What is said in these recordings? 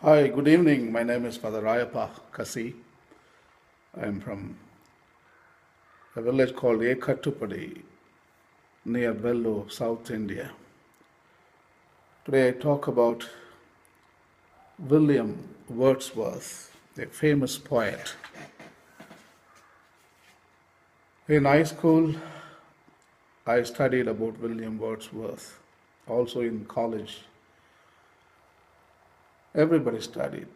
Hi, good evening. My name is Father Rayappa Kasi. I am from a village called Ecology near Vellore, South India. Today I talk about William Wordsworth, a famous poet. In high school, I studied about William Wordsworth. Also in college, everybody studied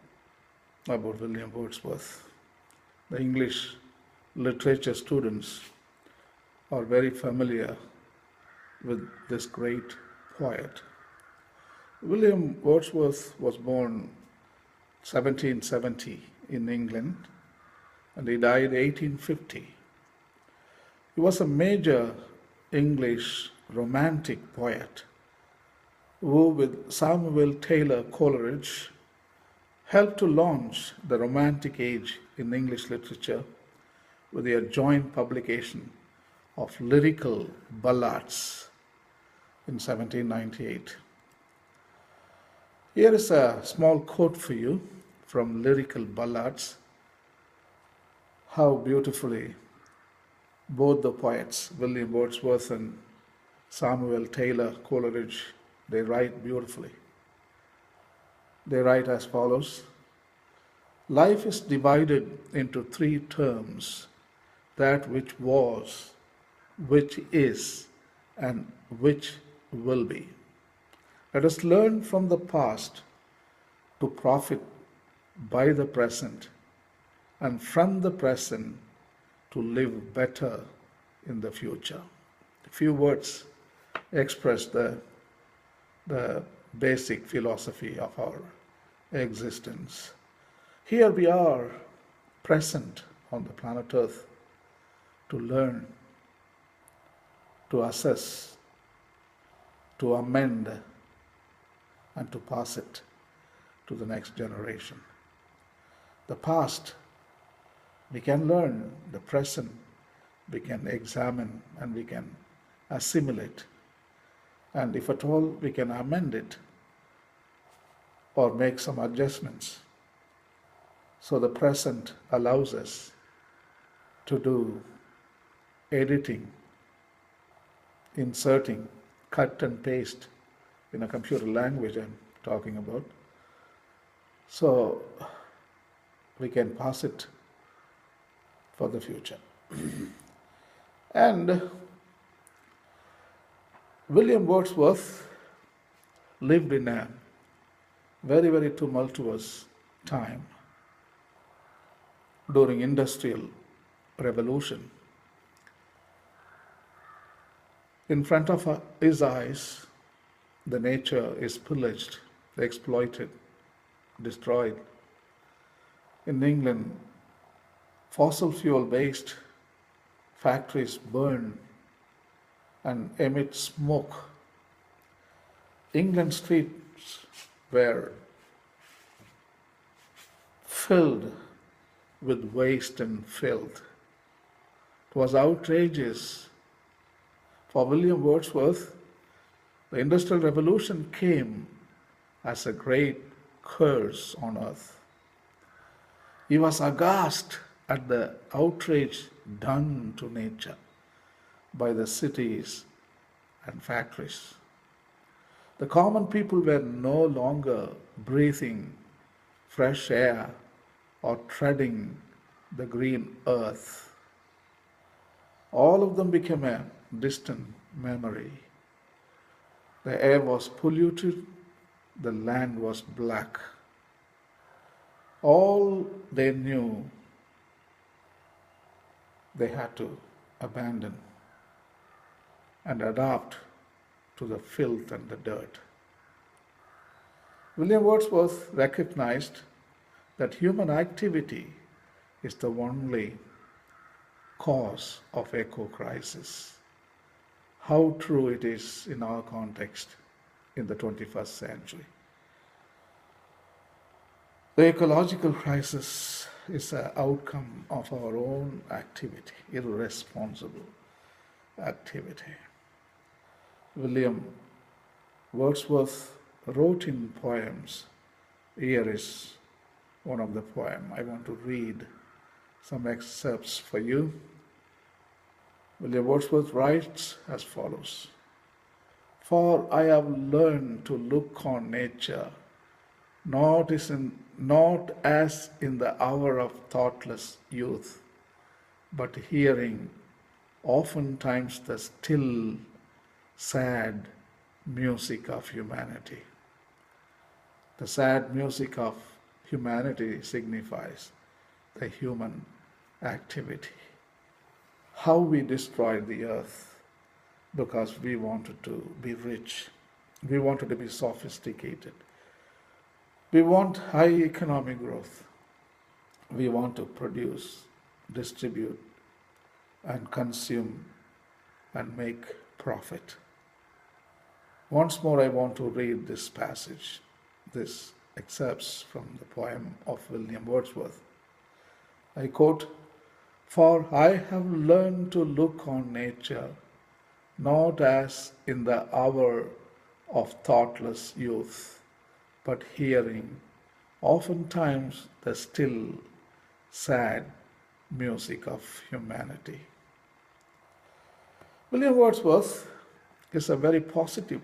about William Wordsworth. The English literature students are very familiar with this great poet. William Wordsworth was born 1770 in England and he died 1850. He was a major English romantic poet who, with Samuel Taylor Coleridge, helped to launch the Romantic Age in English literature with their joint publication of Lyrical Ballads in 1798. Here is a small quote for you from Lyrical Ballads. How beautifully both the poets, William Wordsworth and Samuel Taylor Coleridge, they write beautifully. They write as follows: Life is divided into three terms: that which was, which is, and which will be. Let us learn from the past to profit by the present, and from the present to live better in the future. A few words express the basic philosophy of our existence. Here we are present on the planet Earth to learn, to assess, to amend, and to pass it to the next generation. The past we can learn, the present we can examine and we can assimilate, and if at all we can amend it or make some adjustments. So the present allows us to do editing, inserting, cut and paste in a computer language I'm talking about. So we can pass it for the future. And William Wordsworth lived in a very, very tumultuous time during industrial revolution. In front of his eyes, the nature is pillaged, exploited, destroyed. In England, fossil fuel based factories burn and emit smoke. England streets were filled with waste and filth. It was outrageous. For William Wordsworth, the Industrial Revolution came as a great curse on earth. He was aghast at the outrage done to nature by the cities and factories. The common people were no longer breathing fresh air or treading the green earth. All of them became a distant memory. The air was polluted, the land was black. All they knew, they had to abandon and adapt to the filth and the dirt. William Wordsworth recognized that human activity is the only cause of eco crisis. How true it is in our context in the 21st century. The ecological crisis is an outcome of our own activity, irresponsible activity. William Wordsworth wrote in poems Here is one of the poem. I want to read some excerpts for you. William Wordsworth writes as follows: "For I have learned to look on nature not as in the hour of thoughtless youth, but hearing oftentimes the still, sad music of humanity." The sad music of humanity signifies the human activity. How we destroyed the earth because we wanted to be rich, we wanted to be sophisticated, we want high economic growth, we want to produce, distribute, and consume and make profit. Once more, I want to read this passage. This excerpts from the poem of William Wordsworth. I quote, "For I have learned to look on nature not as in the hour of thoughtless youth, but hearing oftentimes the still, sad music of humanity." William Wordsworth is a very positive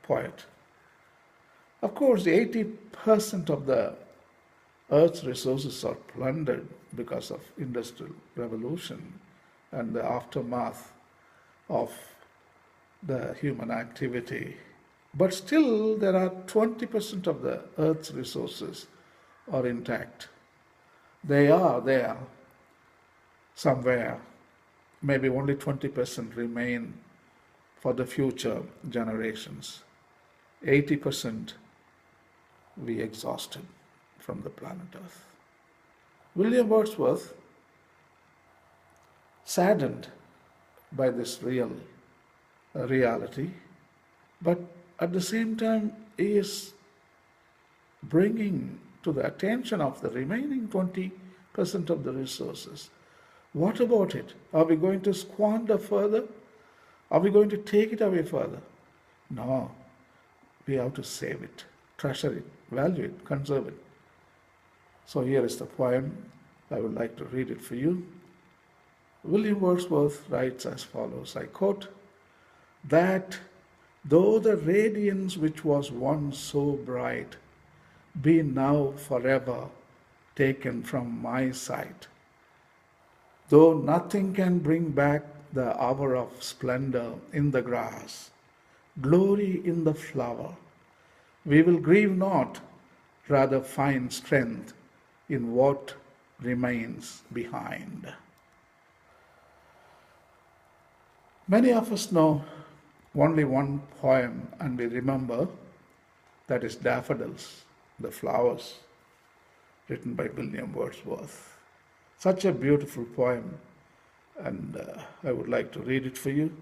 poet. Of course, 80% of the Earth's resources are plundered because of industrial revolution and the aftermath of the human activity. But still, there are 20% of the Earth's resources are intact. They are there somewhere. Maybe only 20% remain for the future generations. 80% we exhausted from the planet Earth. William Wordsworth, saddened by this reality, but at the same time he is bringing to the attention of the remaining 20% of the resources. What about it? Are we going to squander further? Are we going to take it away further? No, we have to save it, treasure it, value it, conserve it. So here is the poem. I would like to read it for you. William Wordsworth writes as follows, I quote, "That though the radiance which was once so bright be now forever taken from my sight, though nothing can bring back the hour of splendor in the grass, glory in the flower, we will grieve not, rather find strength in what remains behind." Many of us know only one poem and we remember, that is Daffodils, the Flowers, written by William Wordsworth. Such a beautiful poem, and I would like to read it for you.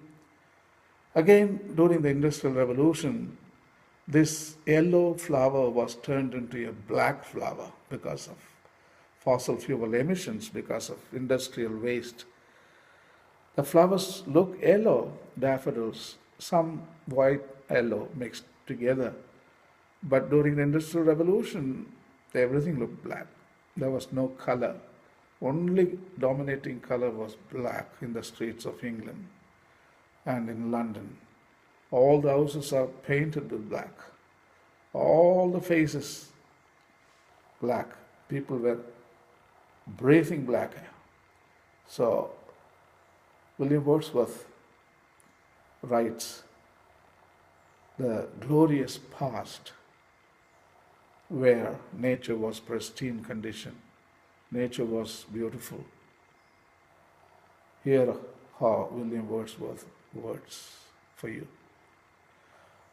Again, during the Industrial Revolution, this yellow flower was turned into a black flower because of fossil fuel emissions, because of industrial waste. The flowers look yellow, daffodils, some white, yellow mixed together. But during the Industrial Revolution, everything looked black. There was no color. Only dominating color was black in the streets of England and in London. All the houses are painted with black. All the faces black. People were breathing black air. So William Wordsworth writes the glorious past where nature was pristine condition. Nature was beautiful. Here are William Wordsworth's words for you.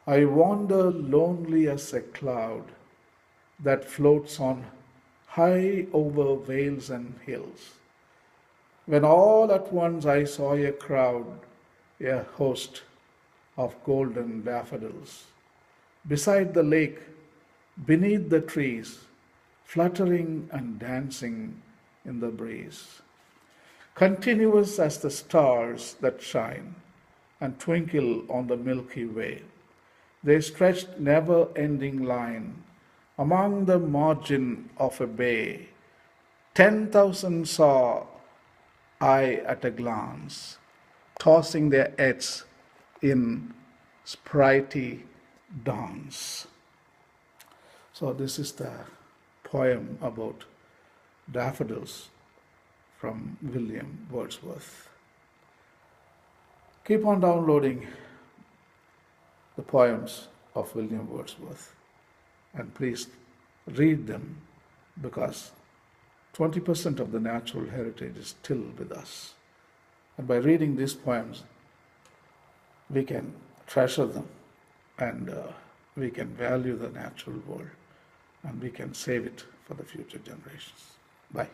"I wander lonely as a cloud that floats on high over vales and hills, when all at once I saw a crowd, a host of golden daffodils, beside the lake, beneath the trees, fluttering and dancing in the breeze, continuous as the stars that shine and twinkle on the Milky Way. They stretched never-ending line Among the margin of a bay, 10,000 saw I at a glance, tossing their heads in sprightly dance. So this is the poem about daffodils from William Wordsworth. Keep on downloading the poems of William Wordsworth and please read them, because 20% of the natural heritage is still with us. And by reading these poems, we can treasure them, and we can value the natural world, and we can save it for the future generations. Bye.